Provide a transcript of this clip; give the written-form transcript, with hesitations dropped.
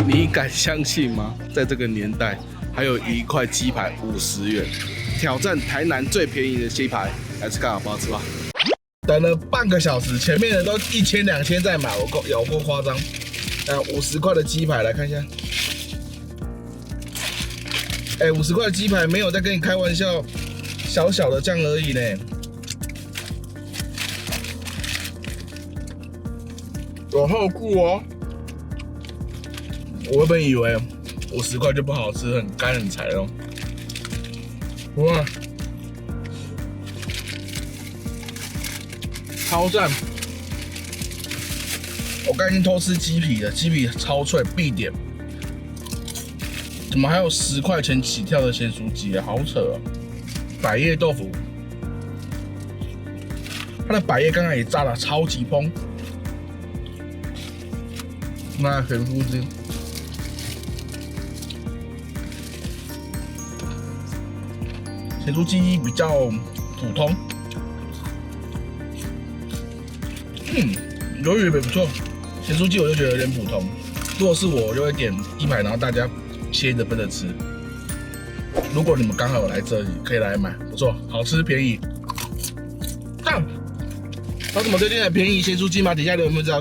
你敢相信吗？在这个年代，还有一块鸡排50元，挑战台南最便宜的鸡排，来吃看好不好吃吧？等了半个小时，前面人都1000、2000在买，有够夸张。50块的鸡排来看一下。50块的鸡排没有在跟你开玩笑，小小的这样而已呢。有厚度哦。我原本以为50块就不好吃，很干很柴哦。哇，超赞！我刚才已经偷吃鸡皮了，鸡皮超脆，必点。怎么还有10块钱起跳的咸酥鸡啊？好扯哦！百叶豆腐，它的百叶刚才也炸得超级蓬。那咸酥鸡，咸酥鸡比较普通，鱿鱼也不错。咸酥鸡我就觉得有点普通，如果是我就会点鸡排，然后大家切着分着吃。如果你们刚好有来这里，可以来买，不错，好吃便宜。赞！有什么推荐的便宜咸酥鸡吗？底下留言知道。